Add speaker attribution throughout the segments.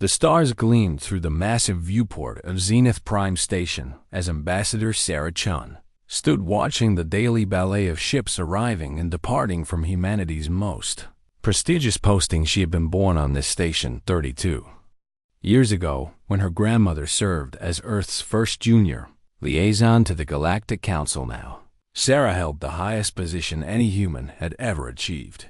Speaker 1: The stars gleamed through the massive viewport of Zenith Prime Station as Ambassador Sarah Chun stood watching the daily ballet of ships arriving and departing from humanity's most prestigious posting. She had been born on this station 32 years ago, when her grandmother served as Earth's first junior liaison to the Galactic Council. Now, Sarah held the highest position any human had ever achieved.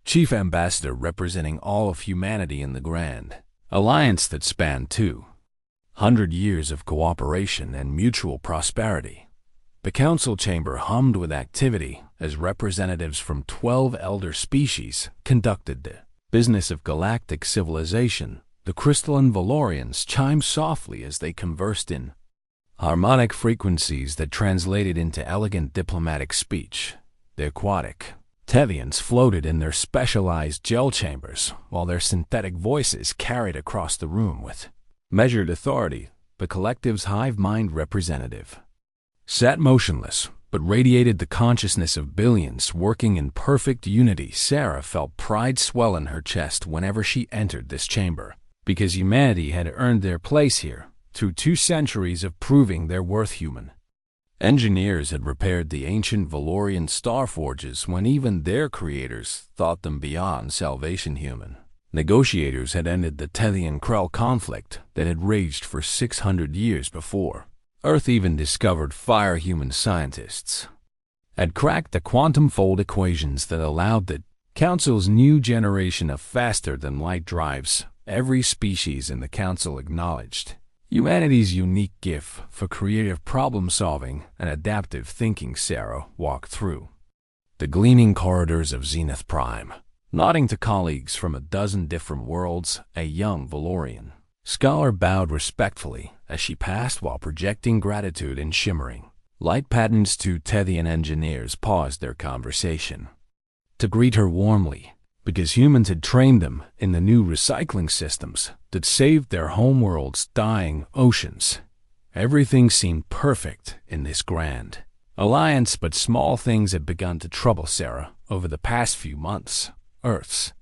Speaker 1: Chief Ambassador, representing all of humanity in the grand alliance that spanned 200 years of cooperation and mutual prosperity. The council chamber hummed with activity as representatives from 12 elder species conducted the business of galactic civilization. The crystalline Valorians chimed softly as they conversed in harmonic frequencies that translated into elegant diplomatic speech. The aquatic Tevians floated in their specialized gel chambers, while their synthetic voices carried across the room with measured authority. The collective's hive mind representative sat motionless, but radiated the consciousness of billions working in perfect unity. Sarah felt pride swell in her chest whenever she entered this chamber, because humanity had earned their place here through 2 centuries of proving their worth. Human engineers had repaired the ancient Valorian star forges when even their creators thought them beyond salvation. Human negotiators had ended the Telian-Krell conflict that had raged for 600 years before Earth even discovered fire. Human scientists had cracked the quantum fold equations that allowed the Council's new generation of faster-than-light drives. Every species in the Council acknowledged humanity's unique gift for creative problem-solving and adaptive thinking. Sarah walked through the gleaming corridors of Zenith Prime, nodding to colleagues from a dozen different worlds. A young Valorian scholar bowed respectfully as she passed while projecting gratitude in shimmering light patterns. 2 Tethian engineers paused their conversation to greet her warmly, because humans had trained them in the new recycling systems that saved their homeworld's dying oceans. Everything seemed perfect in this grand alliance, but small things had begun to trouble Sarah over the past few months. Earth's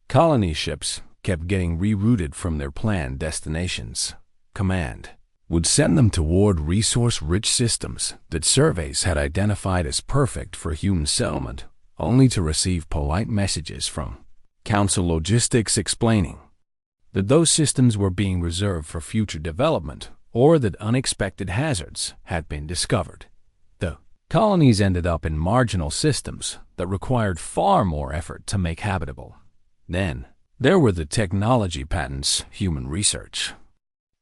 Speaker 1: colony ships kept getting rerouted from their planned destinations. Command would send them toward resource-rich systems that surveys had identified as perfect for human settlement, only to receive polite messages from Council logistics explaining that those systems were being reserved for future development, or that unexpected hazards had been discovered. The colonies ended up in marginal systems that required far more effort to make habitable. Then, there were the technology patents. Human research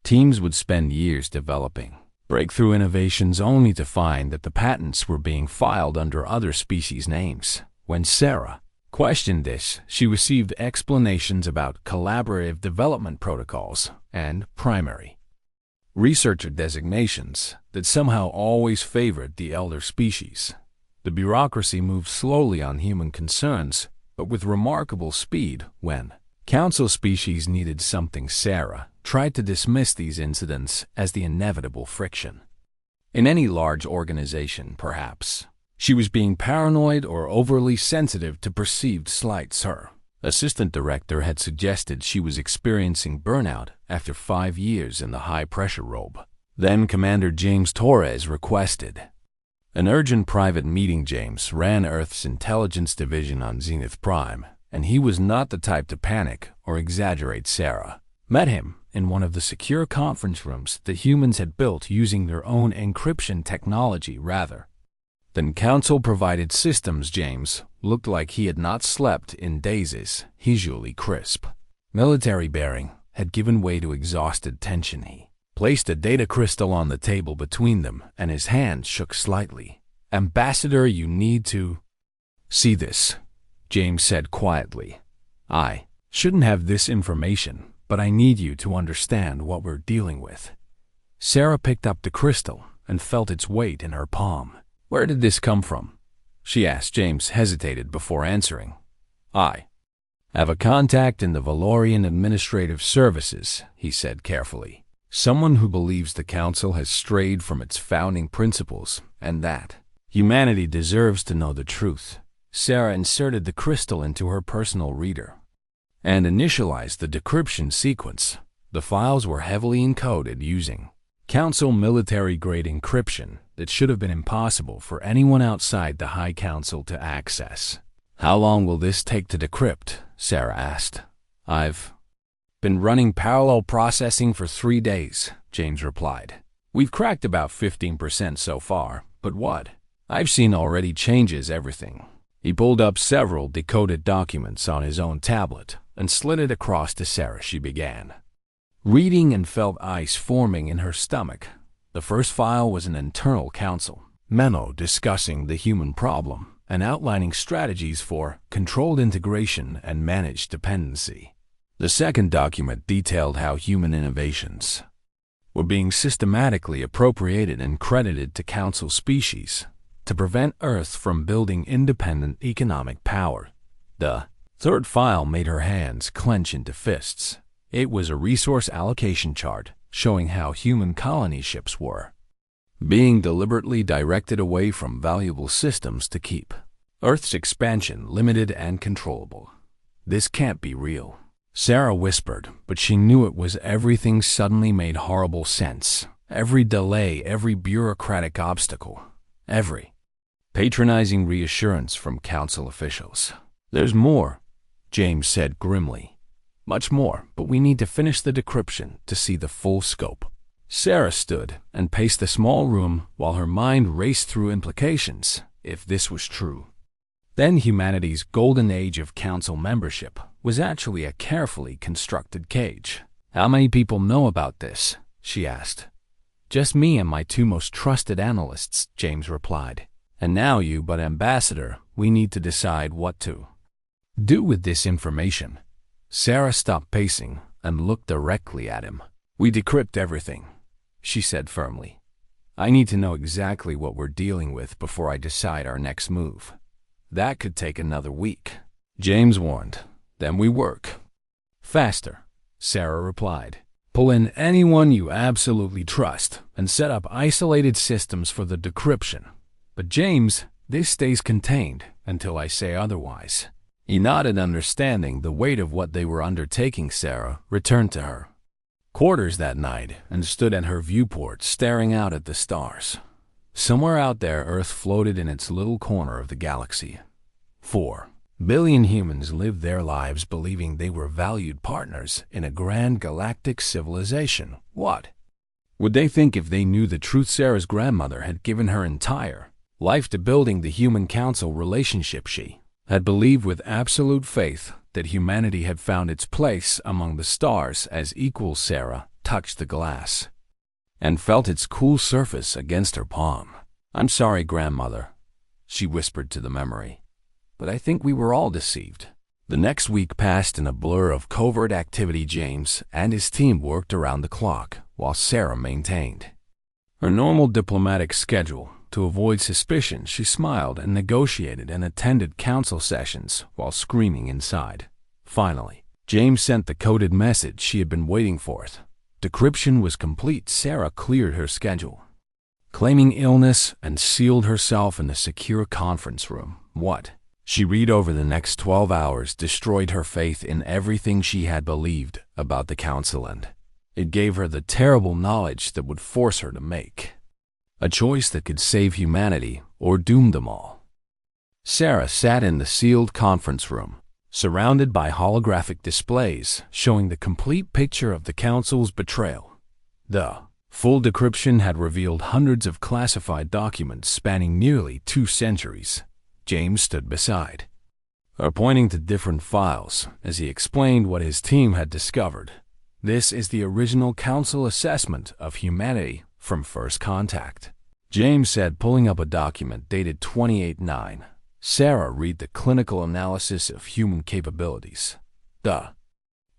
Speaker 1: teams would spend years developing breakthrough innovations only to find that the patents were being filed under other species' names. When Sarah questioned this, she received explanations about collaborative development protocols and primary researcher designations that somehow always favored the elder species. The bureaucracy moved slowly on human concerns, but with remarkable speed. When Council species needed something, Sarah tried to dismiss these incidents as the inevitable friction. In any large organization, perhaps, she was being paranoid or overly sensitive to perceived slights. Her assistant director had suggested she was experiencing burnout after 5 years in the high-pressure robe. Then Commander James Torres requested an urgent private meeting. James ran Earth's intelligence division on Zenith Prime, and he was not the type to panic or exaggerate. Sarah met him in one of the secure conference rooms the humans had built using their own encryption technology rather than Council-provided systems. James looked like he had not slept in days. His usually crisp military bearing had given way to exhausted tension. He placed a data crystal on the table between them, and his hand shook slightly. "Ambassador, you need to see this," James said quietly. "I shouldn't have this information, but I need you to understand what we're dealing with." Sarah picked up the crystal and felt its weight in her palm. "Where did this come from?" she asked. James hesitated before answering. "I have a contact in the Valorian Administrative Services," he said carefully. "Someone who believes the Council has strayed from its founding principles and that humanity deserves to know the truth." Sarah inserted the crystal into her personal reader and initialized the decryption sequence. The files were heavily encoded using Council military-grade encryption that should have been impossible for anyone outside the High Council to access. "How long will this take to decrypt?" Sarah asked. "I've been running parallel processing for 3 days," James replied. "We've cracked about 15% so far, but what I've seen already changes everything." He pulled up several decoded documents on his own tablet and slid it across to Sarah. She began reading and felt ice forming in her stomach. The first file was an internal council memo discussing the human problem and outlining strategies for controlled integration and managed dependency. The second document detailed how human innovations were being systematically appropriated and credited to council species to prevent Earth from building independent economic power. The third file made her hands clench into fists. It was a resource allocation chart showing how human colony ships were being deliberately directed away from valuable systems to keep Earth's expansion limited and controllable. "This can't be real," Sarah whispered, but she knew it was. Everything suddenly made horrible sense. Every delay, every bureaucratic obstacle, every patronizing reassurance from council officials. "There's more," James said grimly. "Much more, but we need to finish the decryption to see the full scope." Sarah stood and paced the small room while her mind raced through implications. If this was true, then humanity's golden age of council membership was actually a carefully constructed cage. "How many people know about this?" she asked. "Just me and my 2 most trusted analysts," James replied. "And now you, but Ambassador, we need to decide what to do with this information." Sarah stopped pacing and looked directly at him. "We decrypt everything," she said firmly. "I need to know exactly what we're dealing with before I decide our next move. That could take another week," James warned. "Then we work faster," Sarah replied. "Pull in anyone you absolutely trust and set up isolated systems for the decryption. But James, this stays contained until I say otherwise." He nodded, understanding the weight of what they were undertaking. Sarah returned to her quarters that night and stood at her viewport staring out at the stars. Somewhere out there, Earth floated in its little corner of the galaxy. 4 billion humans lived their lives believing they were valued partners in a grand galactic civilization. What would they think if they knew the truth? Sarah's grandmother had given her entire life to building the human council relationship. She had believed with absolute faith that humanity had found its place among the stars as equals. Sarah touched the glass and felt its cool surface against her palm. "I'm sorry, grandmother," she whispered to the memory, "but I think we were all deceived." The next week passed in a blur of covert activity. James and his team worked around the clock, while Sarah maintained her normal diplomatic schedule. To avoid suspicion, she smiled and negotiated and attended council sessions while screaming inside. Finally, James sent the coded message she had been waiting for. Decryption was complete. Sarah cleared her schedule, claiming illness, and sealed herself in the secure conference room. What she read over the next 12 hours destroyed her faith in everything she had believed about the council, and it gave her the terrible knowledge that would force her to make a choice that could save humanity or doom them all. Sarah sat in the sealed conference room, surrounded by holographic displays showing the complete picture of the council's betrayal. The full decryption had revealed hundreds of classified documents spanning nearly 2 centuries. James stood beside her, pointing to different files as he explained what his team had discovered. "This is the original council assessment of humanity from first contact," James said, pulling up a document dated 28/9. Sarah read the clinical analysis of human capabilities. The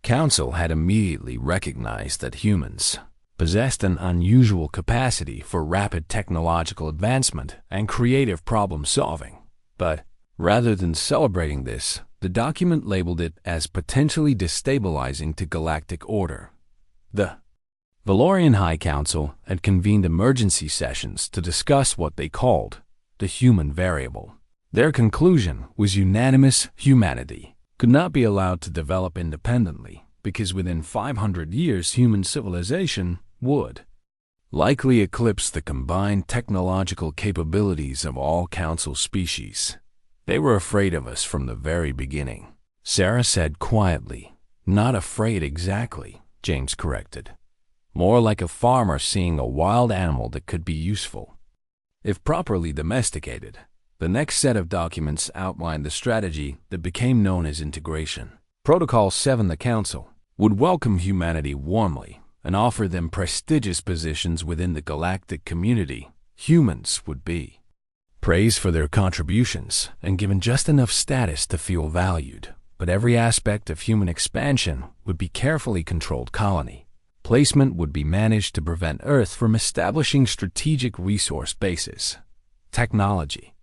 Speaker 1: council had immediately recognized that humans possessed an unusual capacity for rapid technological advancement and creative problem-solving. But rather than celebrating this, the document labeled it as potentially destabilizing to galactic order. The Valorian High Council had convened emergency sessions to discuss what they called the human variable. Their conclusion was unanimous: humanity could not be allowed to develop independently because within 500 years human civilization would likely eclipse the combined technological capabilities of all council species. They were afraid of us from the very beginning, Sarah said quietly. Not afraid exactly, James corrected. More like a farmer seeing a wild animal that could be useful if properly domesticated. The next set of documents outlined the strategy that became known as integration. Protocol 7. The Council would welcome humanity warmly and offer them prestigious positions within the galactic community. Humans would be praised for their contributions and given just enough status to feel valued, but every aspect of human expansion would be carefully controlled. Colony placement would be managed to prevent Earth from establishing strategic resource bases. Technology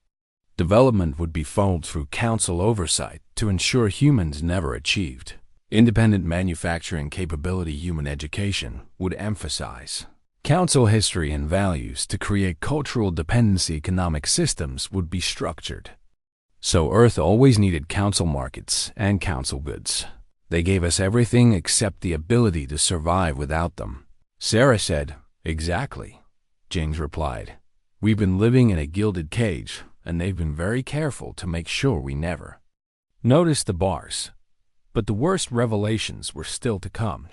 Speaker 1: development would be funneled through council oversight to ensure humans never achieved independent manufacturing capability. Human education would emphasize council history and values to create cultural dependency. Economic systems would be structured so Earth always needed council markets and council goods. They gave us everything except the ability to survive without them, Sarah said. Exactly, James replied. We've been living in a gilded cage, and they've been very careful to make sure we never noticed the bars. But the worst revelations were still to come.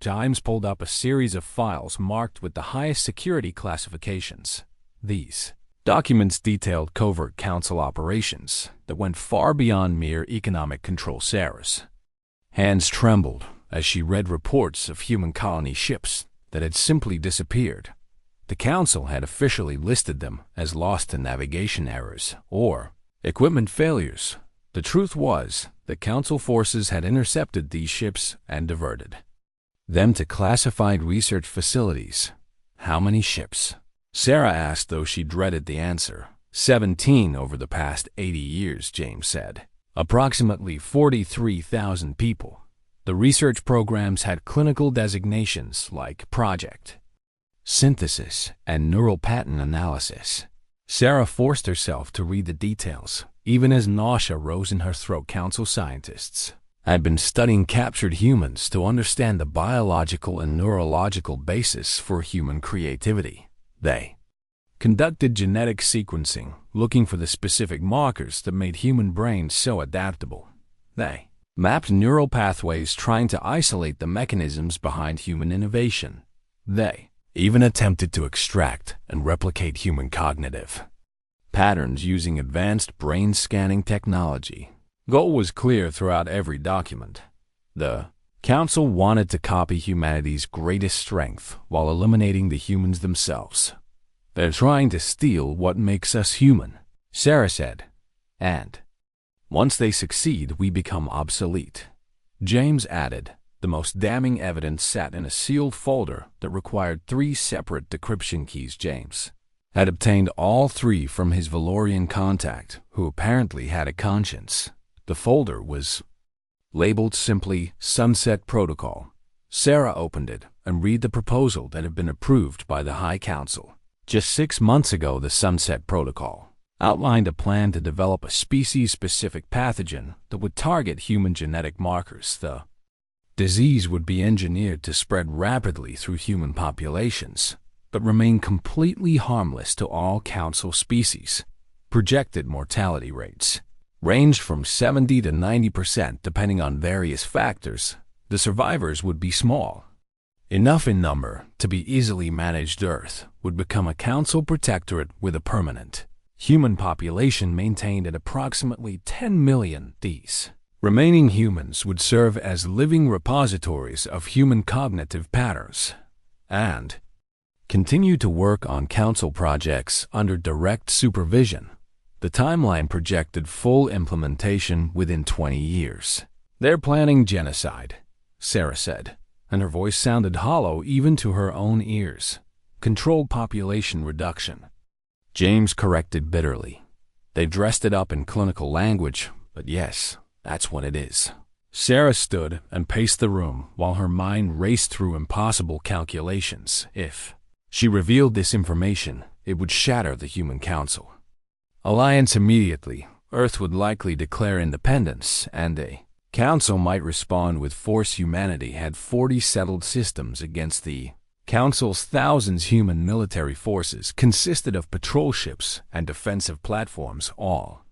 Speaker 1: James pulled up a series of files marked with the highest security classifications. These documents detailed covert council operations that went far beyond mere economic control. Sarah's hands trembled as she read reports of human colony ships that had simply disappeared. The council had officially listed them as lost to navigation errors or equipment failures. The truth was that council forces had intercepted these ships and diverted them to classified research facilities. How many ships? Sarah asked, though she dreaded the answer. 17 over the past 80 years, James said. Approximately 43,000 people. The research programs had clinical designations like Project Synthesis and Neural Pattern Analysis. Sarah forced herself to read the details, even as nausea rose in her throat. Council scientists had been studying captured humans to understand the biological and neurological basis for human creativity. They conducted genetic sequencing, looking for the specific markers that made human brains so adaptable. They mapped neural pathways, trying to isolate the mechanisms behind human innovation. They even attempted to extract and replicate human cognitive patterns using advanced brain scanning technology. Goal was clear throughout every document. The Council wanted to copy humanity's greatest strength while eliminating the humans themselves. They're trying to steal what makes us human, Sarah said. And once they succeed, we become obsolete. James added. The most damning evidence sat in a sealed folder that required 3 separate decryption keys. James had obtained all 3 from his Valorian contact, who apparently had a conscience. The folder was labeled simply Sunset Protocol. Sarah opened it and read the proposal that had been approved by the High Council. Just 6 months ago, the Sunset Protocol outlined a plan to develop a species-specific pathogen that would target human genetic markers. The disease would be engineered to spread rapidly through human populations, but remain completely harmless to all council species. Projected mortality rates ranged from 70 to 90% depending on various factors. The survivors would be small enough in number to be easily managed. Earth would become a council protectorate with a permanent human population maintained at approximately 10 million. These remaining humans would serve as living repositories of human cognitive patterns and continue to work on council projects under direct supervision. The timeline projected full implementation within 20 years. They're planning genocide, Sarah said, and her voice sounded hollow even to her own ears. Controlled population reduction, James corrected bitterly. They dressed it up in clinical language, but yes, that's what it is. Sarah stood and paced the room while her mind raced through impossible calculations. If she revealed this information, it would shatter the Human Council alliance immediately. Earth would likely declare independence, and a Council might respond with force. Humanity had 40 settled systems against the Council's thousands. Human military forces consisted of patrol ships and defensive platforms, all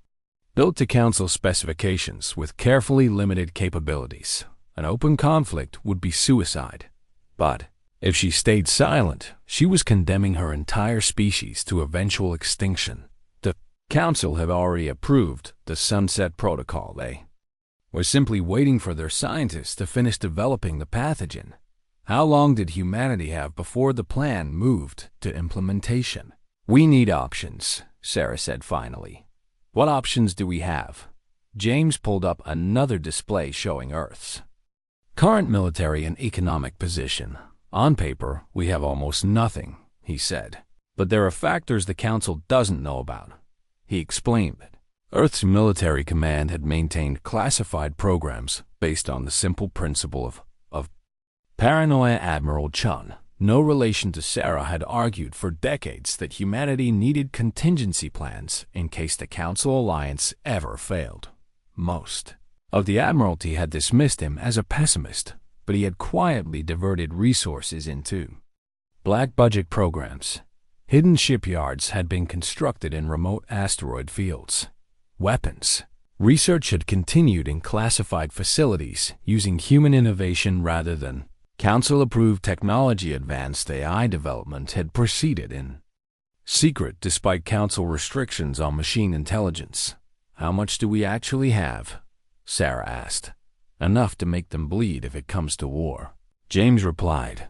Speaker 1: built to Council specifications with carefully limited capabilities. An open conflict would be suicide. But if she stayed silent, she was condemning her entire species to eventual extinction. The Council had already approved the Sunset Protocol. They were simply waiting for their scientists to finish developing the pathogen. How long did humanity have before the plan moved to implementation? "We need options," Sarah said finally. "What options do we have?" James pulled up another display showing Earth's current military and economic position. "On paper, we have almost nothing," he said. "But there are factors the Council doesn't know about." He explained that Earth's military command had maintained classified programs based on the simple principle of paranoia. Admiral Chun, no relation to Sarah, had argued for decades that humanity needed contingency plans in case the Council alliance ever failed. Most of the Admiralty had dismissed him as a pessimist, but he had quietly diverted resources into black-budget programs. Hidden shipyards had been constructed in remote asteroid fields. Weapons research had continued in classified facilities using human innovation rather than Council-approved technology. Advanced AI development had proceeded in secret despite Council restrictions on machine intelligence. "How much do we actually have?" Sarah asked. "Enough to make them bleed if it comes to war," James replied,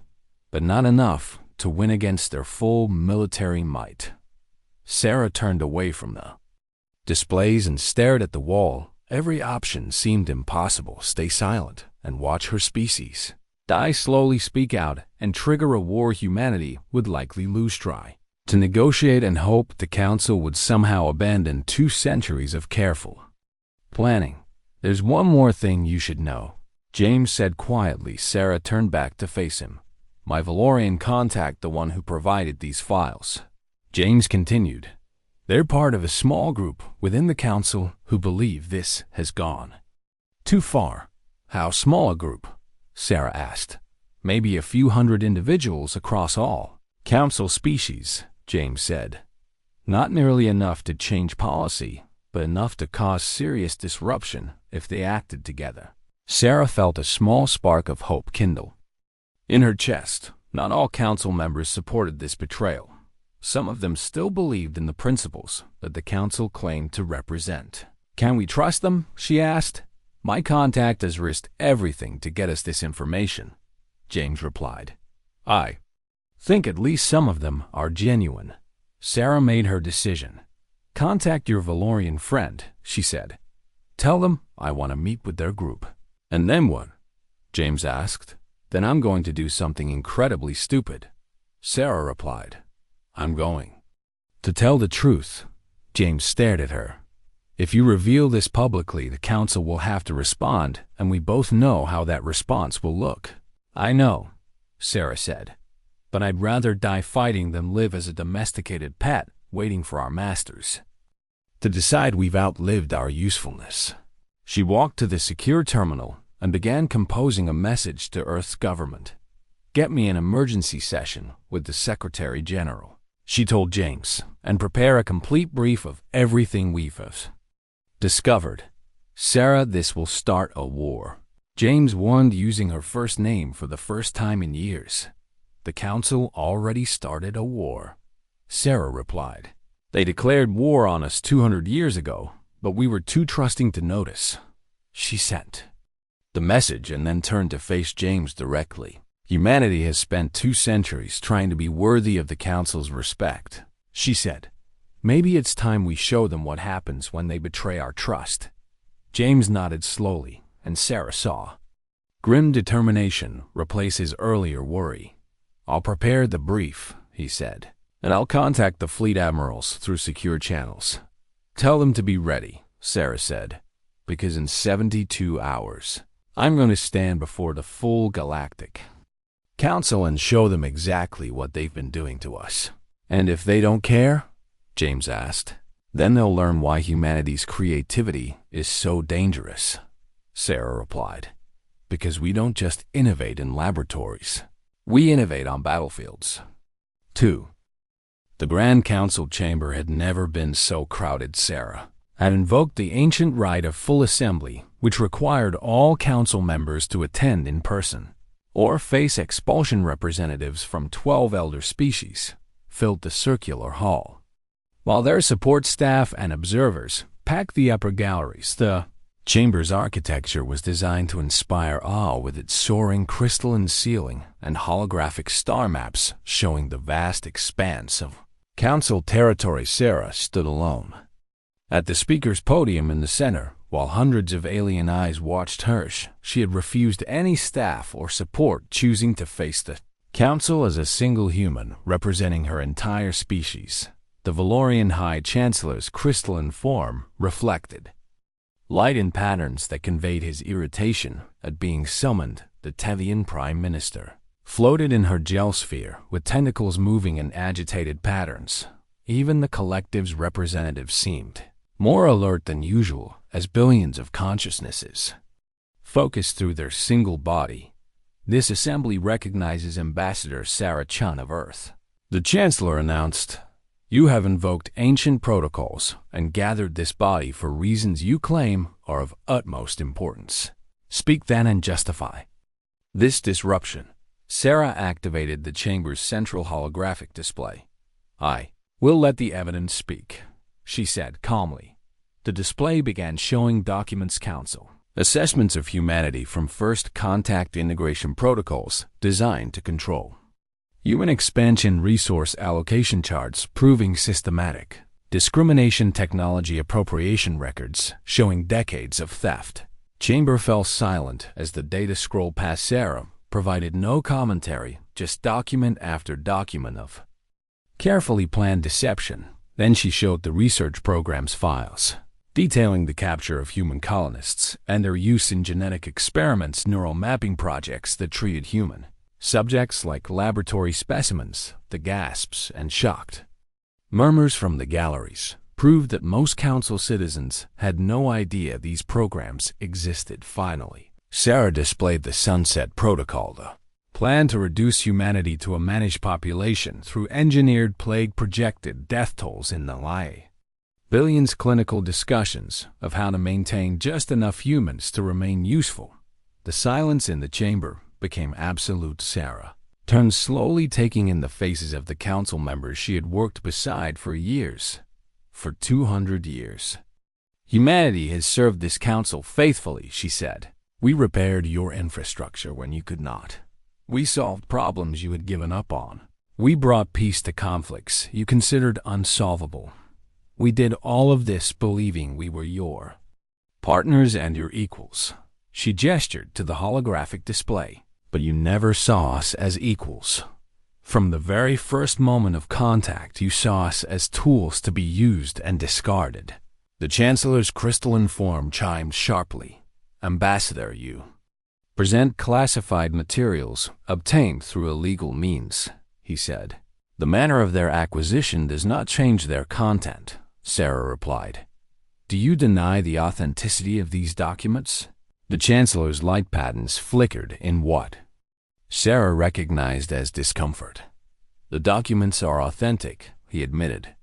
Speaker 1: "but not enough to win against their full military might." Sarah turned away from the displays and stared at the wall. Every option seemed impossible. Stay silent and watch her species die slowly, speak out, and trigger a war humanity would likely lose. Try to negotiate and hope the Council would somehow abandon 2 centuries of careful planning. "There's one more thing you should know," James said quietly. Sarah turned back to face him. "My Valorian contact, the one who provided these files," James continued. "They're part of a small group within the Council who believe this has gone too far." "How small a group?" Sarah asked. "Maybe a few hundred individuals across all Council species," James said. "Not nearly enough to change policy, but enough to cause serious disruption if they acted together." Sarah felt a small spark of hope kindle in her chest. Not all Council members supported this betrayal. Some of them still believed in the principles that the Council claimed to represent. "Can we trust them?" she asked. "My contact has risked everything to get us this information," James replied. "I think at least some of them are genuine." Sarah made her decision. "Contact your Valorian friend," she said. "Tell them I want to meet with their group." "And then what?" James asked. "Then I'm going to do something incredibly stupid," Sarah replied. "I'm going to tell the truth." James stared at her. "If you reveal this publicly, the Council will have to respond, and we both know how that response will look." "I know," Sarah said, "but I'd rather die fighting than live as a domesticated pet waiting for our masters to decide we've outlived our usefulness." She walked to the secure terminal and began composing a message to Earth's government. "Get me an emergency session with the Secretary General," she told James, "and prepare a complete brief of everything we've discovered." "Sarah, this will start a war," James warned, using her first name for the first time in years. "The Council already started a war," Sarah replied. "They declared war on us 200 years ago, but we were too trusting to notice." She sent the message and then turned to face James directly. "Humanity has spent 2 centuries trying to be worthy of the Council's respect," she said. "Maybe it's time we show them what happens when they betray our trust." James nodded slowly, and Sarah saw grim determination replace his earlier worry. "I'll prepare the brief," he said, "and I'll contact the fleet admirals through secure channels." "Tell them to be ready," Sarah said, "because in 72 hours, I'm going to stand before the full Galactic Council and show them exactly what they've been doing to us." "And if they don't care?" James asked. "Then they'll learn why humanity's creativity is so dangerous." Sarah replied. Because we don't just innovate in laboratories. We innovate on battlefields. 2. The Grand Council chamber had never been so crowded. Sarah had invoked the ancient rite of full assembly, which required all council members to attend in person, or face expulsion. Representatives from 12 elder species filled the circular hall, while their support staff and observers packed the upper galleries. The chamber's architecture was designed to inspire awe, with its soaring crystalline ceiling and holographic star maps showing the vast expanse of council territory. Sarah stood alone at the speaker's podium in the center, while hundreds of alien eyes watched her. She had refused any staff or support, choosing to face the council as a single human representing her entire species. The Valorian High Chancellor's crystalline form reflected light in patterns that conveyed his irritation at being summoned. The Tevian Prime Minister floated in her gel sphere, with tentacles moving in agitated patterns. Even the collective's representatives seemed more alert than usual, as billions of consciousnesses focused through their single body. This assembly recognizes Ambassador Sarah Chun of Earth. The Chancellor announced, "You have invoked ancient protocols and gathered this body for reasons you claim are of utmost importance. Speak then and justify this disruption." Sarah activated the chamber's central holographic display. "I will let the evidence speak," she said calmly. The display began showing documents, council assessments of humanity from first contact integration protocols designed to control human expansion, resource allocation charts proving systematic discrimination, technology appropriation records showing decades of theft. Chamber fell silent as the data scroll past. Sarah provided no commentary, just document after document of carefully planned deception. Then she showed the research program's files, detailing the capture of human colonists and their use in genetic experiments, neural mapping projects that treated human subjects like laboratory specimens. The gasps and shocked murmurs from the galleries proved that most council citizens had no idea these programs existed. Finally, Sarah displayed the Sunset Protocol, the plan to reduce humanity to a managed population through engineered plague, projected death tolls in the lie. Billions. Clinical discussions of how to maintain just enough humans to remain useful. The silence in the chamber became absolute. Sarah turned slowly, taking in the faces of the council members she had worked beside for years. For 200 years. "Humanity has served this council faithfully," she said. "We repaired your infrastructure when you could not. We solved problems you had given up on. We brought peace to conflicts you considered unsolvable. We did all of this believing we were your partners and your equals." She gestured to the holographic display. "But you never saw us as equals. From the very first moment of contact, you saw us as tools to be used and discarded." The Chancellor's crystalline form chimed sharply. "Ambassador, you present classified materials obtained through illegal means," he said. "The manner of their acquisition does not change their content," Sarah replied. "Do you deny the authenticity of these documents?" The Chancellor's light patterns flickered in what Sarah recognized as discomfort. "The documents are authentic," he admitted,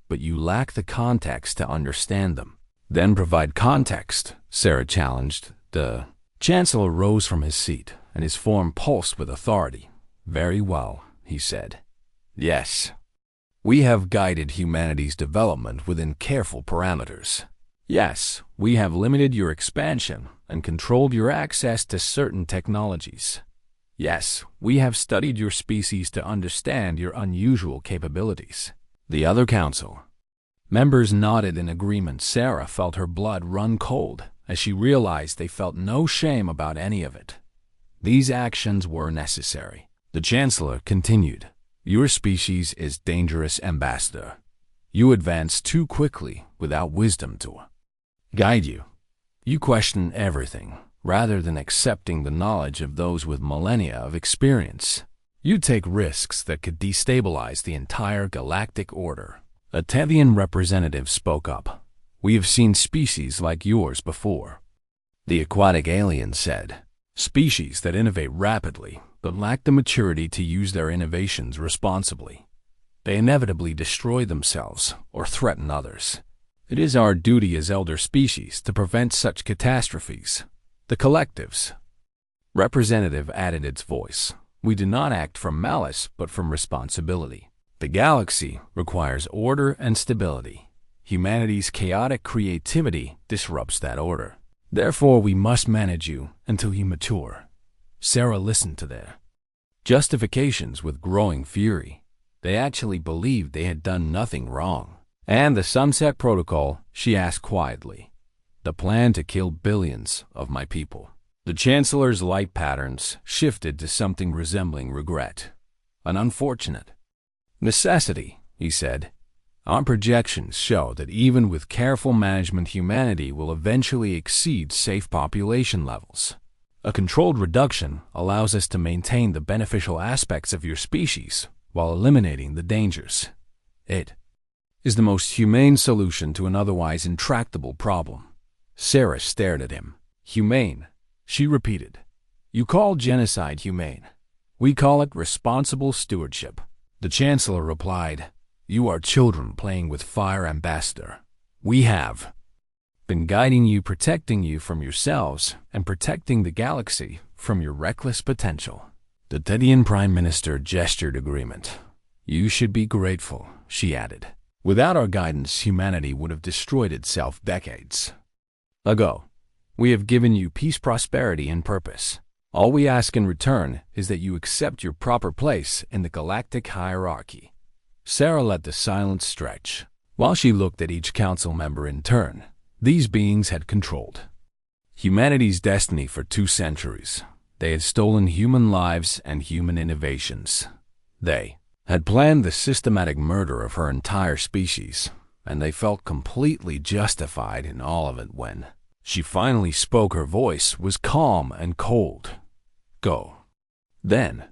Speaker 1: "but you lack the context to understand them." "Then provide context," Sarah challenged. The Chancellor rose from his seat, and his form pulsed with authority. "Very well," he said. "Yes. We have guided humanity's development within careful parameters. Yes, we have limited your expansion and controlled your access to certain technologies. Yes, we have studied your species to understand your unusual capabilities." The other council members nodded in agreement. Sarah felt her blood run cold as she realized they felt no shame about any of it. These actions were necessary. The Chancellor continued, "Your species is dangerous, Ambassador. You advance too quickly without wisdom to guide you. You question everything, rather than accepting the knowledge of those with millennia of experience. You take risks that could destabilize the entire galactic order." A Tevian representative spoke up. "We have seen species like yours before. The aquatic alien said. Species that innovate rapidly but lack the maturity to use their innovations responsibly. They inevitably destroy themselves or threaten others. It is our duty as elder species to prevent such catastrophes. The collective's representative added its voice. We do not act from malice but from responsibility. The galaxy requires order and stability. Humanity's chaotic creativity disrupts that order. Therefore, we must manage you until you mature. Sarah listened to their justifications with growing fury. They actually believed they had done nothing wrong. And the Sunset Protocol, she asked quietly. The plan to kill billions of my people. The Chancellor's light patterns shifted to something resembling regret. An unfortunate necessity, he said. Our projections show that even with careful management, humanity will eventually exceed safe population levels. A controlled reduction allows us to maintain the beneficial aspects of your species while eliminating the dangers. It is the most humane solution to an otherwise intractable problem. Sarah stared at him. Humane, she repeated. You call genocide humane. We call it responsible stewardship. The Chancellor replied, You are children playing with fire, Ambassador. We have been guiding you, protecting you from yourselves, and protecting the galaxy from your reckless potential. The Tedian Prime Minister gestured agreement. You should be grateful, she added. Without our guidance, humanity would have destroyed itself decades ago. We have given you peace, prosperity, and purpose. All we ask in return is that you accept your proper place in the galactic hierarchy. Sarah let the silence stretch, while she looked at each council member in turn. These beings had controlled humanity's destiny for 2 centuries. They had stolen human lives and human innovations. They had planned the systematic murder of her entire species, and they felt completely justified in all of it when she finally spoke. Her voice was calm and cold. Go. Then,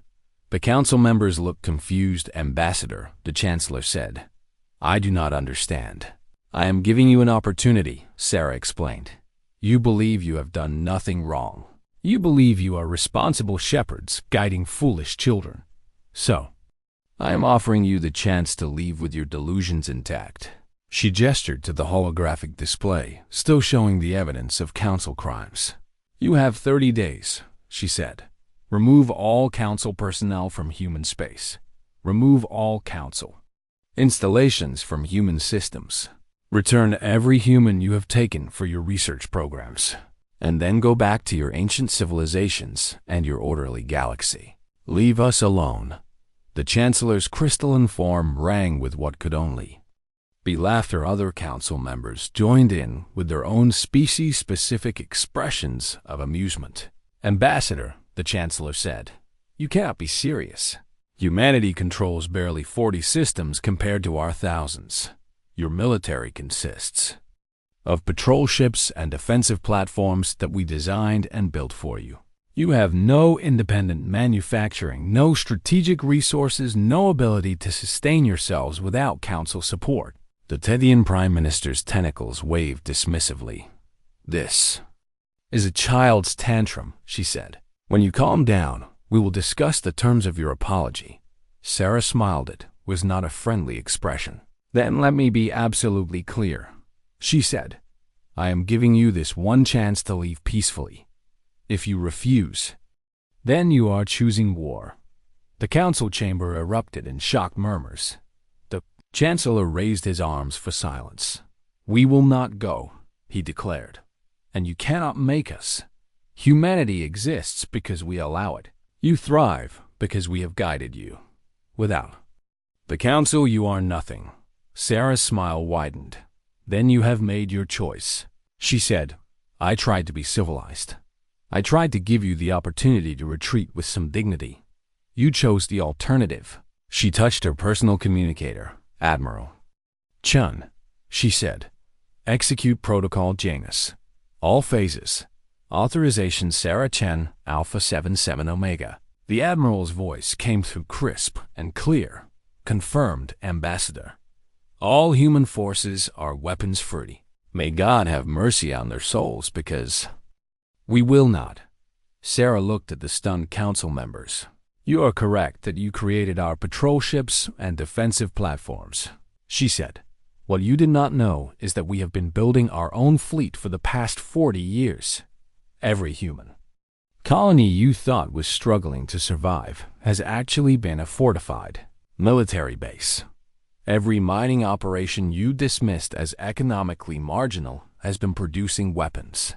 Speaker 1: the council members looked confused. Ambassador, the Chancellor said. I do not understand. I am giving you an opportunity, Sarah explained. You believe you have done nothing wrong. You believe you are responsible shepherds guiding foolish children. So, I am offering you the chance to leave with your delusions intact. She gestured to the holographic display, still showing the evidence of council crimes. You have 30 days, she said. Remove all council personnel from human space. Remove all council installations from human systems. Return every human you have taken for your research programs. And then go back to your ancient civilizations and your orderly galaxy. Leave us alone. The Chancellor's crystalline form rang with what could only be laughter. Other council members joined in with their own species-specific expressions of amusement. Ambassador, the Chancellor said, you cannot be serious. Humanity controls barely 40 systems compared to our thousands. Your military consists of patrol ships and defensive platforms that we designed and built for you. You have no independent manufacturing, no strategic resources, no ability to sustain yourselves without council support. The Tedian Prime Minister's tentacles waved dismissively. This is a child's tantrum, she said. When you calm down, we will discuss the terms of your apology. Sarah smiled. It was not a friendly expression. Then let me be absolutely clear, she said. I am giving you this one chance to leave peacefully. If you refuse, then you are choosing war. The council chamber erupted in shocked murmurs. The Chancellor raised his arms for silence. We will not go, he declared. And you cannot make us. Humanity exists because we allow it. You thrive because we have guided you. Without the council, you are nothing. Sarah's smile widened. Then you have made your choice, she said. I tried to be civilized. I tried to give you the opportunity to retreat with some dignity. You chose the alternative. She touched her personal communicator. Admiral Chun, she said. Execute Protocol Janus. All phases. Authorization Sarah Chen, Alpha 77 Omega. The Admiral's voice came through crisp and clear. Confirmed, Ambassador. All human forces are weapons-free. May God have mercy on their souls because We will not. Sarah looked at the stunned council members. You are correct that you created our patrol ships and defensive platforms, she said. What you did not know is that we have been building our own fleet for the past 40 years. Every human colony you thought was struggling to survive has actually been a fortified military base. Every mining operation you dismissed as economically marginal has been producing weapons.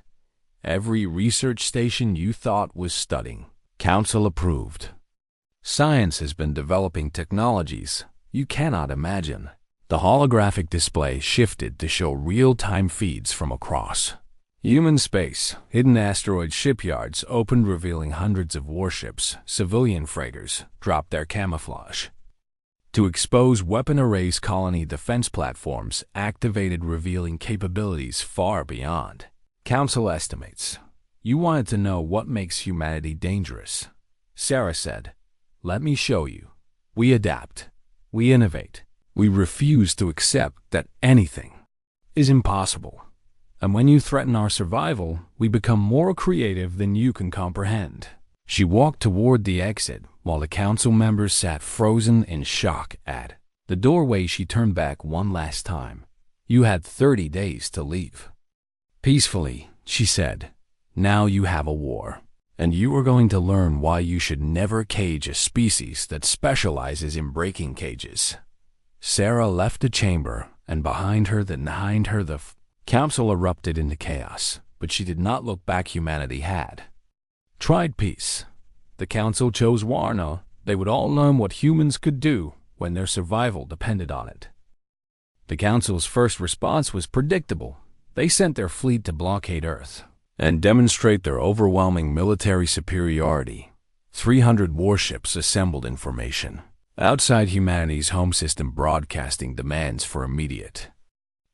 Speaker 1: Every research station you thought was studying, Council approved. Science has been developing technologies you cannot imagine. The holographic display shifted to show real-time feeds from across human space. Hidden asteroid shipyards opened, revealing hundreds of warships. Civilian freighters dropped their camouflage to expose weapon arrays. Colony defense platforms activated, revealing capabilities far beyond Council estimates. You wanted to know what makes humanity dangerous, Sarah said. Let me show you. We adapt. We innovate. We refuse to accept that anything is impossible. And when you threaten our survival, we become more creative than you can comprehend. She walked toward the exit while the council members sat frozen in shock at the doorway. She turned back one last time. You had 30 days to leave peacefully, she said. Now you have a war, and you are going to learn why you should never cage a species that specializes in breaking cages. Sarah left the chamber, and behind her the council erupted into chaos, but she did not look back. Humanity had tried peace. The council chose war. No, they would all learn what humans could do when their survival depended on it. The council's first response was predictable. They sent their fleet to blockade Earth and demonstrate their overwhelming military superiority. 300 warships assembled in formation outside humanity's home system, broadcasting demands for immediate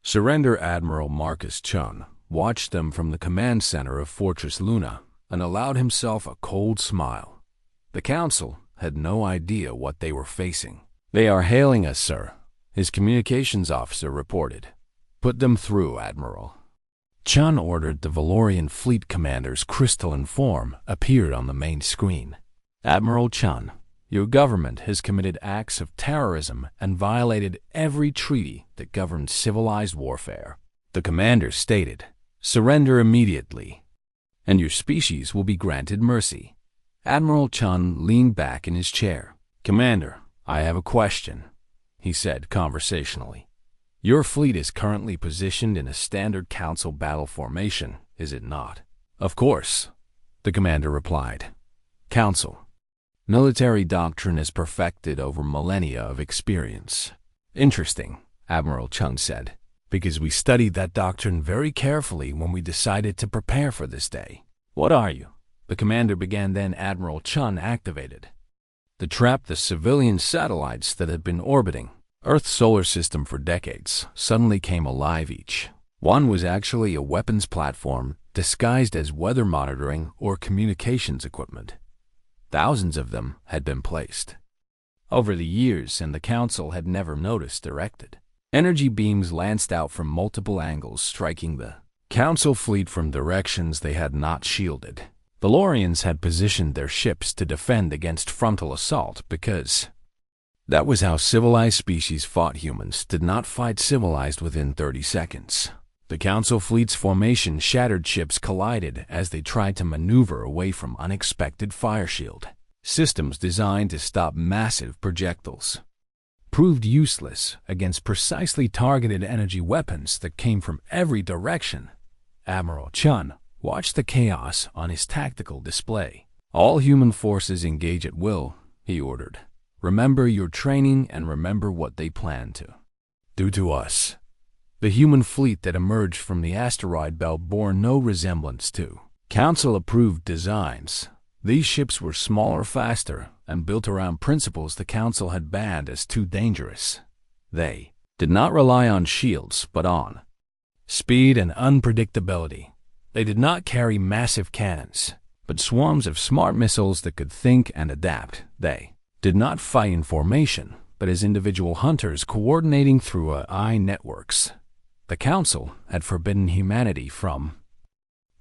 Speaker 1: surrender. Admiral Marcus Chun watched them from the command center of Fortress Luna and allowed himself a cold smile. The council had no idea what they were facing. They are hailing us, sir, his communications officer reported. Put them through, Admiral. Chun ordered. The Valorian fleet commander's crystalline form appeared on the main screen. Admiral Chun, your government has committed acts of terrorism and violated every treaty that governs civilized warfare, the commander stated. Surrender immediately, and your species will be granted mercy. Admiral Chun leaned back in his chair. Commander, I have a question, he said conversationally. Your fleet is currently positioned in a standard council battle formation, is it not? Of course, the commander replied. Council. Military doctrine is perfected over millennia of experience. Interesting, Admiral Chun said, because we studied that doctrine very carefully when we decided to prepare for this day. What are you? The commander began. Then Admiral Chun activated to trap the civilian satellites that had been orbiting Earth's solar system for decades. Suddenly came alive. Each one was actually a weapons platform disguised as weather monitoring or communications equipment. Thousands of them had been placed over the years, and the council had never noticed. Directed energy beams lanced out from multiple angles, striking the council fleet from directions they had not shielded. Valorians had positioned their ships to defend against frontal assault because that was how civilized species fought. Humans did not fight civilized within 30 seconds. The council fleet's formation shattered. Ships collided as they tried to maneuver away from unexpected fire shield systems designed to stop massive projectiles. Proved useless against precisely targeted energy weapons that came from every direction. Admiral Chun watched the chaos on his tactical display. All human forces engage at will, he ordered. Remember your training and remember what they plan to do to us. The human fleet that emerged from the asteroid belt bore no resemblance to council-approved designs. These ships were smaller, faster, and built around principles the council had banned as too dangerous. They did not rely on shields, but on speed and unpredictability. They did not carry massive cannons, but swarms of smart missiles that could think and adapt. They did not fight in formation, but as individual hunters coordinating through AI networks. The council had forbidden humanity from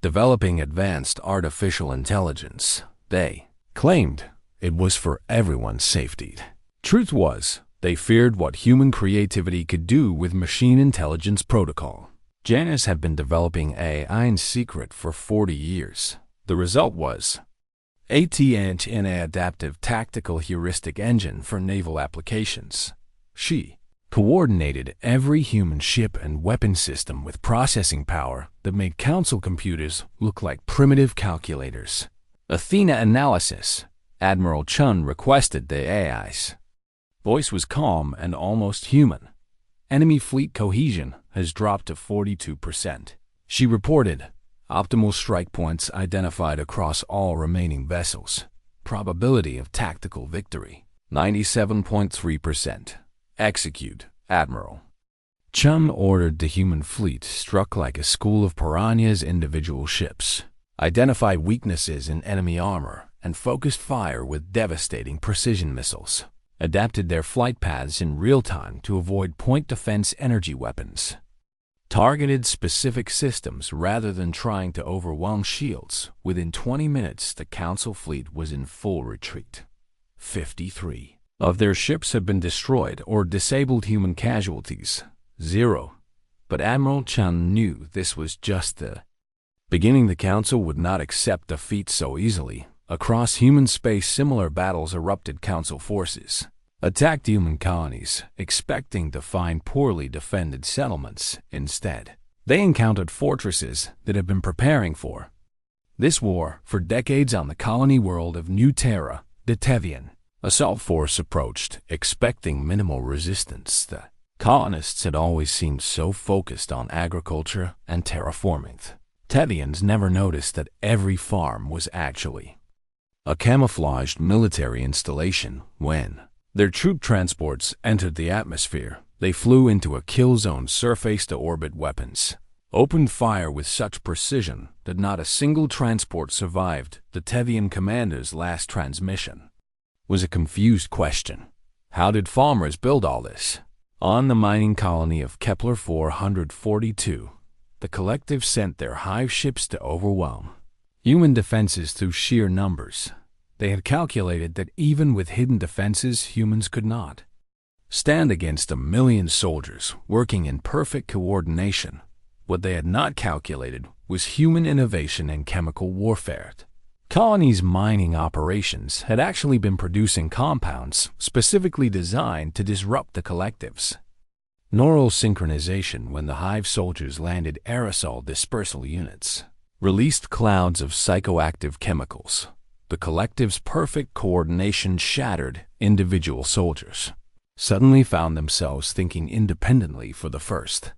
Speaker 1: developing advanced artificial intelligence. They claimed it was for everyone's safety. Truth was, they feared what human creativity could do with machine intelligence protocol. Janus had been developing AI in secret for 40 years. The result was an adaptive tactical heuristic engine for naval applications. She coordinated every human ship and weapon system with processing power that made council computers look like primitive calculators. Athena analysis. Admiral Chun requested the AI's voice was calm and almost human. Enemy fleet cohesion has dropped to 42%. She reported optimal strike points identified across all remaining vessels. Probability of tactical victory 97.3%. Execute, Admiral. Chun ordered the human fleet struck like a school of piranhas individual ships, identified weaknesses in enemy armor, and focused fire with devastating precision missiles. Adapted their flight paths in real time to avoid point defense energy weapons. Targeted specific systems rather than trying to overwhelm shields. Within 20 minutes, the Council fleet was in full retreat. 53 of their ships had been destroyed or disabled. Human casualties, 0. But Admiral Chun knew this was just the beginning. The Council would not accept defeat so easily. Across human space, similar battles erupted. Council forces attacked human colonies, expecting to find poorly defended settlements. Instead, they encountered fortresses that had been preparing for this war for decades on the colony world of New Terra. The Tevian assault force approached, expecting minimal resistance. The colonists had always seemed so focused on agriculture and terraforming. Tevians never noticed that every farm was actually a camouflaged military installation. When their troop transports entered the atmosphere, they flew into a kill zone. Surface-to-orbit weapons opened fire with such precision that not a single transport survived. The Tevian commander's last transmission was a confused question. How did farmers build all this? On the mining colony of Kepler 442, the collective sent their hive ships to overwhelm human defenses through sheer numbers. They had calculated that even with hidden defenses, humans could not stand against 1 million soldiers working in perfect coordination. What they had not calculated was human innovation in chemical warfare. Colony's mining operations had actually been producing compounds specifically designed to disrupt the collectives. Neural synchronization. When the hive soldiers landed, aerosol dispersal units released clouds of psychoactive chemicals. The collective's perfect coordination shattered. Individual soldiers suddenly found themselves thinking independently for the first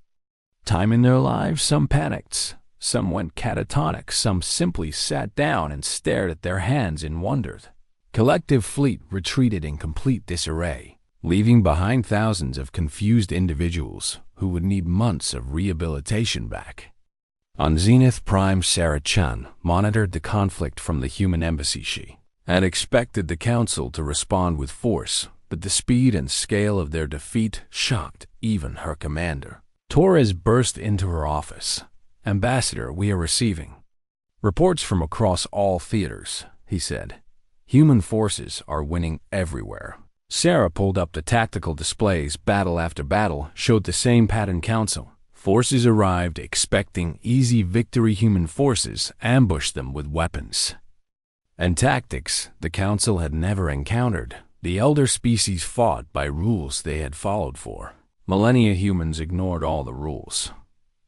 Speaker 1: time in their lives. Some panicked, some went catatonic, some simply sat down and stared at their hands in wonder. Collective fleet retreated in complete disarray, leaving behind thousands of confused individuals who would need months of rehabilitation back. On Zenith Prime, Sarah Chun monitored the conflict from the human embassy. She had expected the Council to respond with force, but the speed and scale of their defeat shocked even her commander. Torres burst into her office. "Ambassador, we are receiving reports from across all theaters," he said. "Human forces are winning everywhere." Sarah pulled up the tactical displays. Battle after battle showed the same pattern. Council forces arrived expecting easy victory. Human forces ambushed them with weapons and tactics the Council had never encountered. The elder species fought by rules they had followed for millennia. Humans ignored all the rules.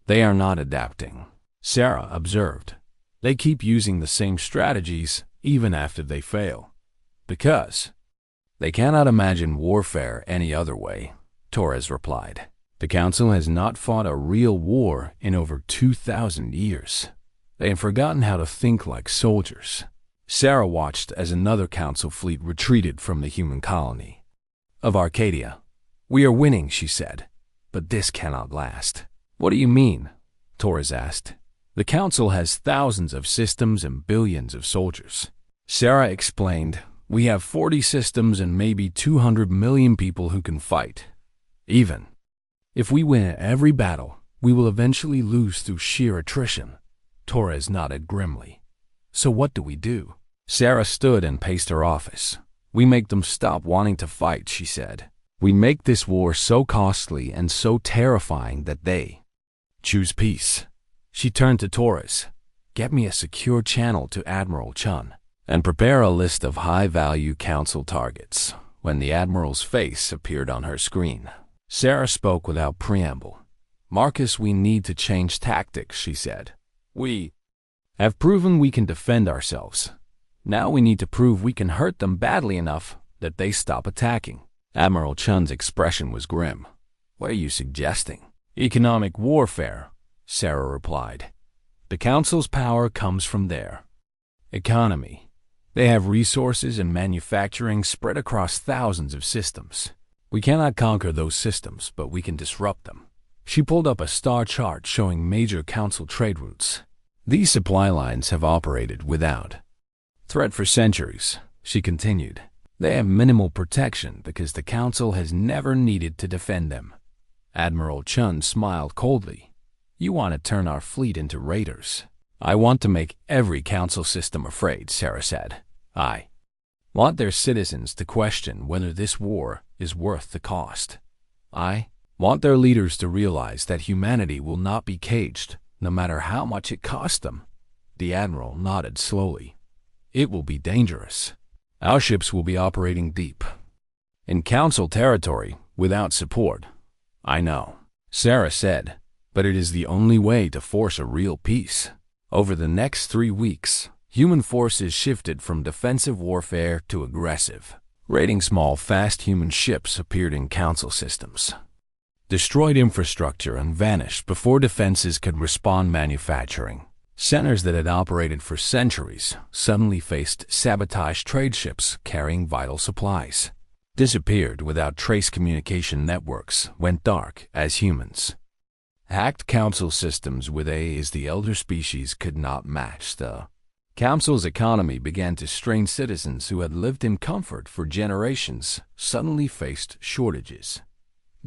Speaker 1: "They are not adapting," Sarah observed. "They keep using the same strategies even after they fail, because they cannot imagine warfare any other way," Torres replied. "The Council has not fought a real war in over 2,000 years. They have forgotten how to think like soldiers." Sarah watched as another Council fleet retreated from the human colony of Arcadia. "We are winning," she said, "but this cannot last." "What do you mean?" Torres asked. "The Council has thousands of systems and billions of soldiers." Sarah explained, "We have 40 systems and maybe 200 million people who can fight. Even if we win every battle, we will eventually lose through sheer attrition. Torres nodded grimly. So what do we do? Sarah stood and paced her office. We make them stop wanting to fight, she said. We make this war so costly and so terrifying that they choose peace. She turned to Torres. Get me a secure channel to Admiral Chun, and prepare a list of high-value council targets. When the Admiral's face appeared on her screen, Sarah spoke without preamble. Marcus, we need to change tactics, she said. We have proven we can defend ourselves. Now we need to prove we can hurt them badly enough that they stop attacking. Admiral Chun's expression was grim. What are you suggesting? Economic warfare, Sarah replied. The Council's power comes from their economy. They have resources and manufacturing spread across thousands of systems. We cannot conquer those systems, but we can disrupt them. She pulled up a star chart showing major Council trade routes. These supply lines have operated without threat for centuries, she continued. They have minimal protection because the Council has never needed to defend them. Admiral Chun smiled coldly. You want to turn our fleet into raiders. I want to make every Council system afraid, Sarah said. I want their citizens to question whether this war is worth the cost. I want their leaders to realize that humanity will not be caged, no matter how much it costs them. The Admiral nodded slowly. It will be dangerous. Our ships will be operating deep in Council territory without support. I know, Sarah said, but it is the only way to force a real peace. Over the next 3 weeks, human forces shifted from defensive warfare to aggressive. Raiding small, fast human ships appeared in Council systems, destroyed infrastructure, and vanished before defenses could respond. Manufacturing centers that had operated for centuries suddenly faced sabotaged trade ships carrying vital supplies. Disappeared without trace. Communication networks went dark as humans hacked Council systems with AIs the elder species could not match. The Council's economy began to strain. Citizens who had lived in comfort for generations suddenly faced shortages.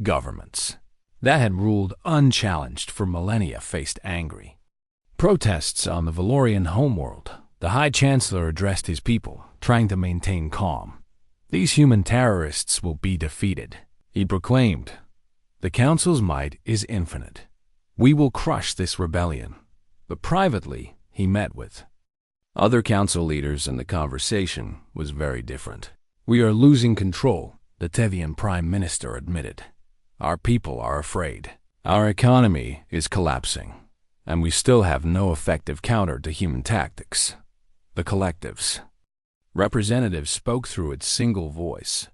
Speaker 1: Governments that had ruled unchallenged for millennia faced angry protests on the Valorian homeworld. The High Chancellor addressed his people, trying to maintain calm. These human terrorists will be defeated, he proclaimed. The Council's might is infinite. We will crush this rebellion. But privately, he met with other Council leaders, and the conversation was very different. We are losing control, the Tevian Prime Minister admitted. Our people are afraid. Our economy is collapsing, and we still have no effective counter to human tactics. The Collective's representative spoke through its single voice.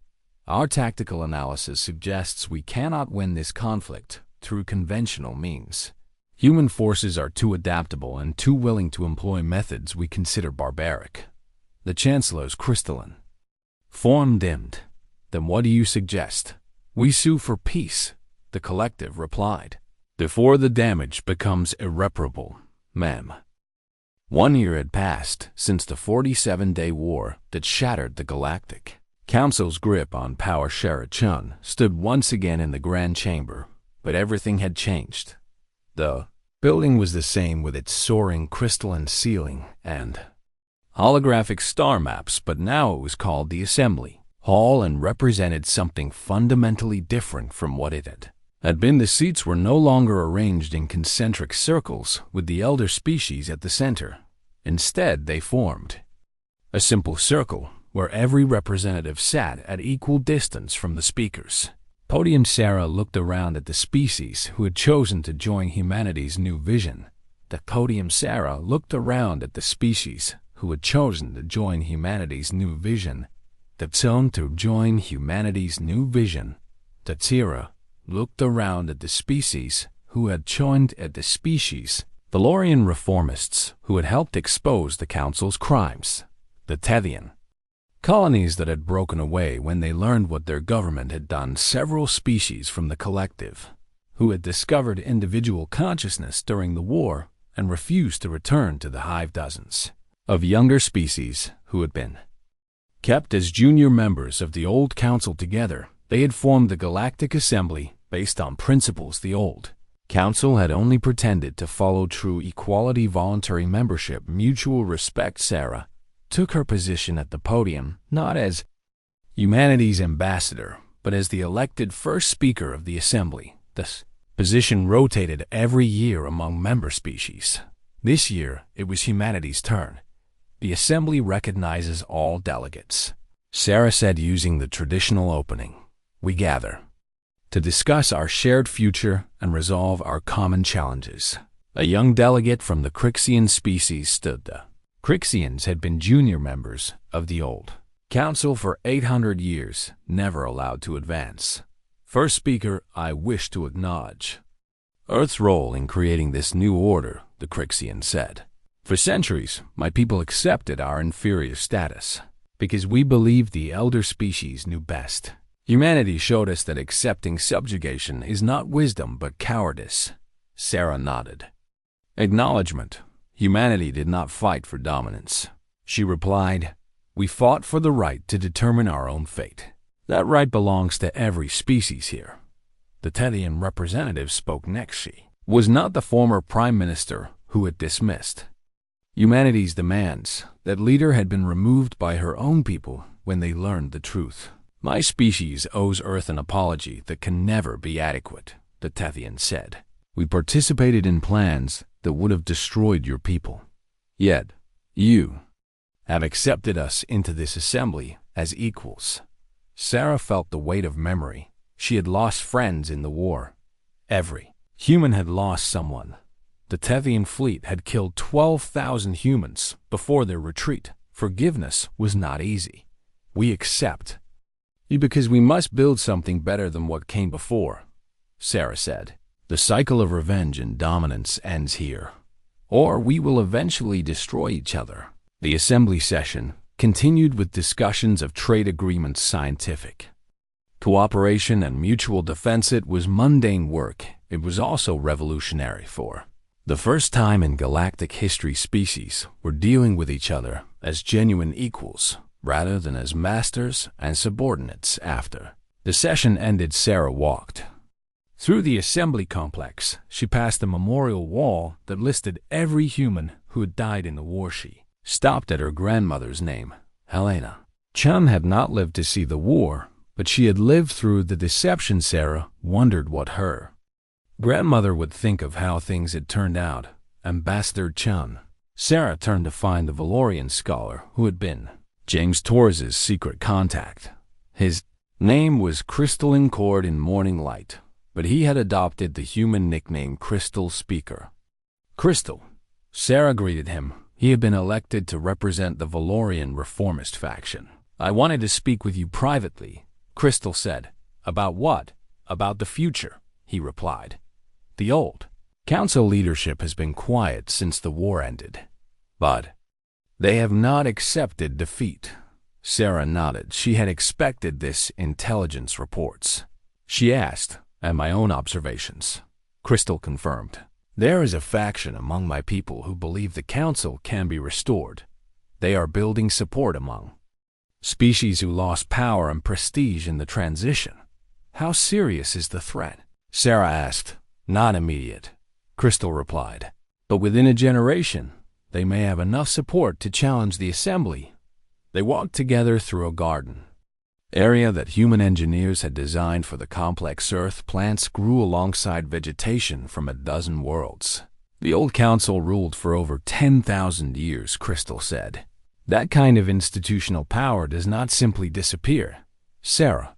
Speaker 1: Our tactical analysis suggests we cannot win this conflict through conventional means. Human forces are too adaptable and too willing to employ methods we consider barbaric. The Chancellor's crystalline form dimmed. Then what do you suggest? We sue for peace, the Collective replied. Before the damage becomes irreparable, ma'am. 1 year had passed since the 47-day war that shattered the Galactic Council's grip on power. Sarah Chun stood once again in the Grand Chamber, but everything had changed. The building was the same with its soaring crystalline ceiling and holographic star maps, but now it was called the Assembly Hall and represented something fundamentally different from what it had been. The seats were no longer arranged in concentric circles with the elder species at the center. Instead, they formed a simple circle where every representative sat at equal distance from the speakers. Podium. Sarah looked around at the species who had chosen to join humanity's new vision. The Podium. Sarah looked around at the species who had chosen to join humanity's new vision. To join humanity's new vision. Tatsira looked around at the species who had joined at the species. Valorian reformists who had helped expose the Council's crimes. The Tevian colonies that had broken away when they learned what their government had done. Several species from the Collective who had discovered individual consciousness during the war and refused to return to the hive. Dozens of younger species who had been kept as junior members of the old Council. Together, they had formed the Galactic Assembly based on principles the old Council had only pretended to follow true equality, voluntary membership, mutual respect. Sarah took her position at the podium not as humanity's ambassador, but as the elected first speaker of the assembly. This position rotated every year among member species. This year, it was humanity's turn. The assembly recognizes all delegates. Sarah said, using the traditional opening, "We gather to discuss our shared future and resolve our common challenges." A young delegate from the Crixian species stood. The Crixians had been junior members of the old council for 800 years, never allowed to advance. First speaker, I wish to acknowledge Earth's role in creating this new order, the Crixian said. For centuries, my people accepted our inferior status because we believed the elder species knew best. Humanity showed us that accepting subjugation is not wisdom but cowardice. Sarah nodded. Acknowledgement. Humanity did not fight for dominance. She replied, "We fought for the right to determine our own fate. That right belongs to every species here." The Tethian representative spoke next. She was not the former prime minister who had dismissed humanity's demands. That leader had been removed by her own people when they learned the truth. "My species owes Earth an apology that can never be adequate," the Tethian said. "We participated in plans that would have destroyed your people. Yet, you have accepted us into this assembly as equals." Sarah felt the weight of memory. She had lost friends in the war. Every human had lost someone. The Tethian fleet had killed 12,000 humans before their retreat. Forgiveness was not easy. "We accept you because we must build something better than what came before," Sarah said. "The cycle of revenge and dominance ends here, or we will eventually destroy each other." The assembly session continued with discussions of trade agreements, scientific cooperation, and mutual defense. It was mundane work. It was also revolutionary. For the first time in galactic history, species were dealing with each other as genuine equals, rather than as masters and subordinates. After the session ended, Sarah walked through the assembly complex. She passed a memorial wall that listed every human who had died in the war. She stopped at her grandmother's name, Helena. Chun had not lived to see the war, but she had lived through the deception. Sarah wondered what her grandmother would think of how things had turned out. Ambassador Chun. Sarah turned to find the Valorian scholar who had been James Torres's secret contact. His name was Crystalline Cord in Morning Light, but he had adopted the human nickname Crystal Speaker. Crystal. Sarah greeted him. He had been elected to represent the Valorian reformist faction. "I wanted to speak with you privately," Crystal said. "About what?" "About the future," he replied. "The old council leadership has been quiet since the war ended, but they have not accepted defeat." Sarah nodded. She had expected this. Intelligence reports. She asked, "And my own observations?" Crystal confirmed. "There is a faction among my people who believe the council can be restored. They are building support among species who lost power and prestige in the transition." "How serious is the threat?" Sarah asked. "Not immediate," Crystal replied. "But within a generation, they may have enough support to challenge the assembly." They walked together through a garden area that human engineers had designed for the complex Earth. Plants grew alongside vegetation from a dozen worlds. "The old council ruled for over 10,000 years, Crystal said. "That kind of institutional power does not simply disappear." Sarah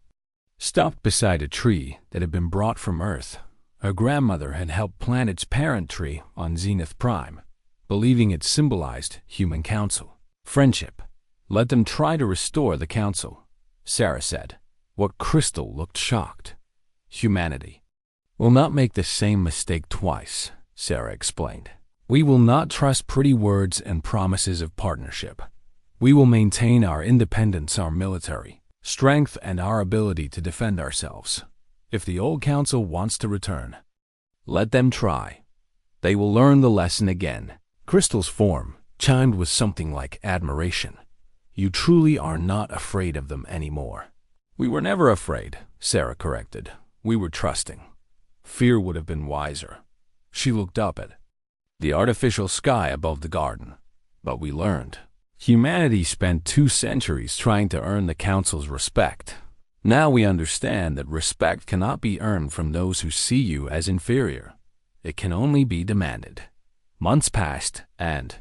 Speaker 1: stopped beside a tree that had been brought from Earth. Her grandmother had helped plant its parent tree on Zenith Prime, believing it symbolized human council. "Friendship. Let them try to restore the council," Sarah said. What Crystal looked shocked. "Humanity will not make the same mistake twice," Sarah explained. "We will not trust pretty words and promises of partnership. We will maintain our independence, our military strength, and our ability to defend ourselves. If the old council wants to return, let them try. They will learn the lesson again." Crystal's form chimed with something like admiration. "You truly are not afraid of them anymore." "We were never afraid," Sarah corrected. "We were trusting." fear would have been wiser. She looked up at the artificial sky above the garden. But we learned. Humanity spent 2 centuries trying to earn the Council's respect. Now we understand that respect cannot be earned from those who see you as inferior. It can only be demanded. Months passed, and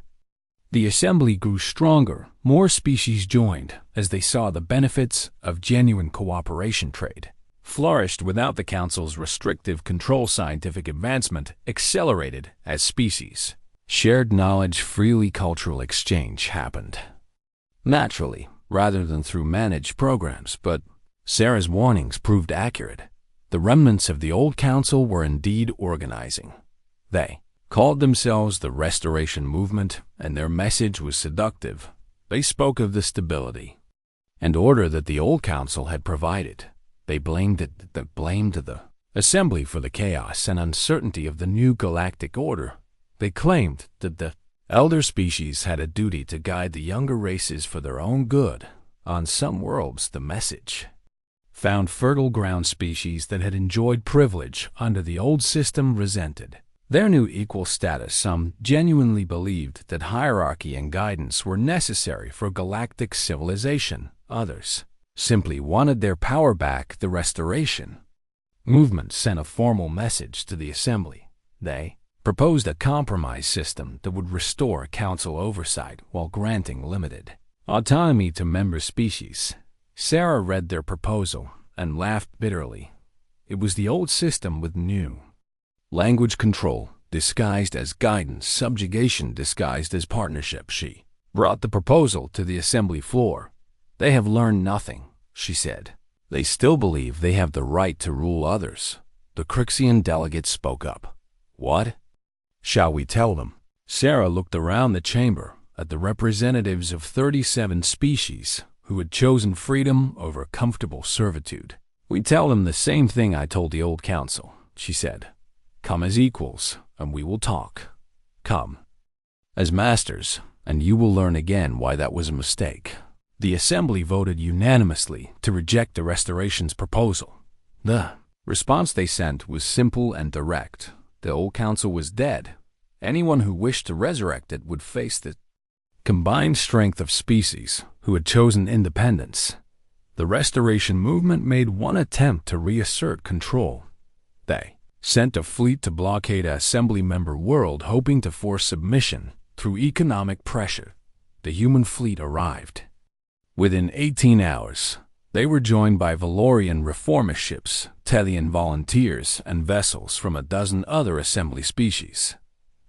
Speaker 1: the assembly grew stronger. More species joined as they saw the benefits of genuine cooperation. Trade flourished without the Council's restrictive control. Scientific advancement accelerated as species shared knowledge freely. Cultural exchange happened naturally, rather than through managed programs. But Sarah's warnings proved accurate. The remnants of the old council were indeed organizing. They called themselves the Restoration Movement, and their message was seductive. They spoke of the stability and order that the old council had provided. They blamed the assembly for the chaos and uncertainty of the new galactic order. They claimed that the elder species had a duty to guide the younger races for their own good. On some worlds, the message found fertile ground. Species that had enjoyed privilege under the old system resented their new equal status. Some genuinely believed that hierarchy and guidance were necessary for galactic civilization. Others simply wanted their power back. The Restoration Movement sent a formal message to the assembly. They proposed a compromise system that would restore council oversight while granting limited autonomy to member species. Sarah read their proposal and laughed bitterly. It was the old system with new language control disguised as guidance, subjugation disguised as partnership. She brought the proposal to the assembly floor. They have learned nothing, she said. They still believe they have the right to rule others. The Crixian delegate spoke up. What shall we tell them? Sarah looked around the chamber at the representatives of 37 species who had chosen freedom over comfortable servitude. We tell them the same thing I told the old council, she said. Come as equals, and we will talk. Come as masters, and you will learn again why that was a mistake. The assembly voted unanimously to reject the Restoration's proposal. The response they sent was simple and direct. The old council was dead. Anyone who wished to resurrect it would face the combined strength of species who had chosen independence. The Restoration Movement made one attempt to reassert control. They sent a fleet to blockade an assembly member world, hoping to force submission through economic pressure. The human fleet arrived. Within 18 hours, they were joined by Valorian reformist ships, Telian volunteers, and vessels from a dozen other assembly species.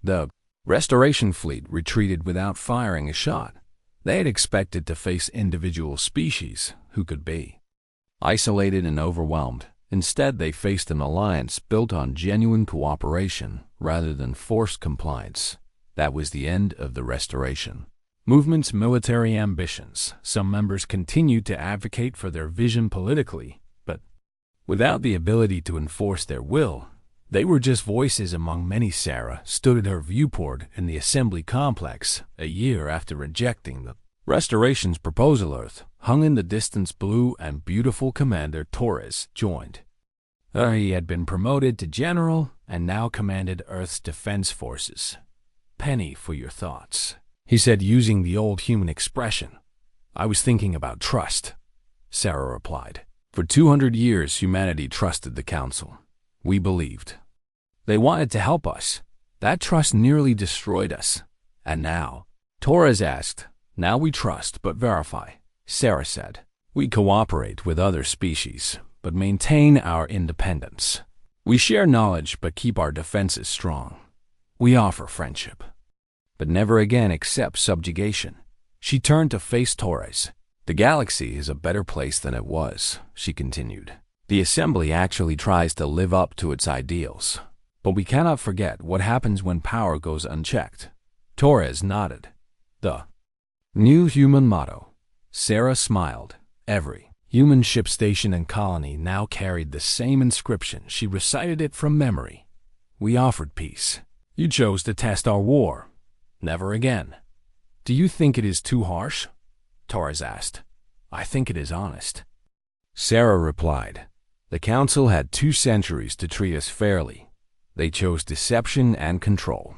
Speaker 1: The Restoration fleet retreated without firing a shot. They had expected to face individual species who could be isolated and overwhelmed. Instead, they faced an alliance built on genuine cooperation rather than forced compliance. That was the end of the Restoration Movement's military ambitions. Some members continued to advocate for their vision politically, but without the ability to enforce their will. They were just voices among many. Sarah stood at her viewport in the assembly complex a year after rejecting the Restoration's proposal. Earth hung in the distance, blue and beautiful. Commander Torres joined. He had been promoted to general and now commanded Earth's defense forces. Penny for your thoughts, he said, using the old human expression. I was thinking about trust, Sarah replied. For 200 years, humanity trusted the council. We believed they wanted to help us. That trust nearly destroyed us. And now, Torres asked, now we trust but verify, Sarah said. We cooperate with other species, but maintain our independence. We share knowledge but keep our defenses strong. We offer friendship, but never again accept subjugation. She turned to face Torres. The galaxy is a better place than it was, she continued. The assembly actually tries to live up to its ideals. But we cannot forget what happens when power goes unchecked. Torres nodded. The new human motto. Sarah smiled. Every human ship, station, and colony now carried the same inscription. She recited it from memory. We offered peace. You chose to test our war. Never again. Do you think it is too harsh? Torres asked. I think it is honest, Sarah replied. The Council had 2 centuries to treat us fairly. They chose deception and control.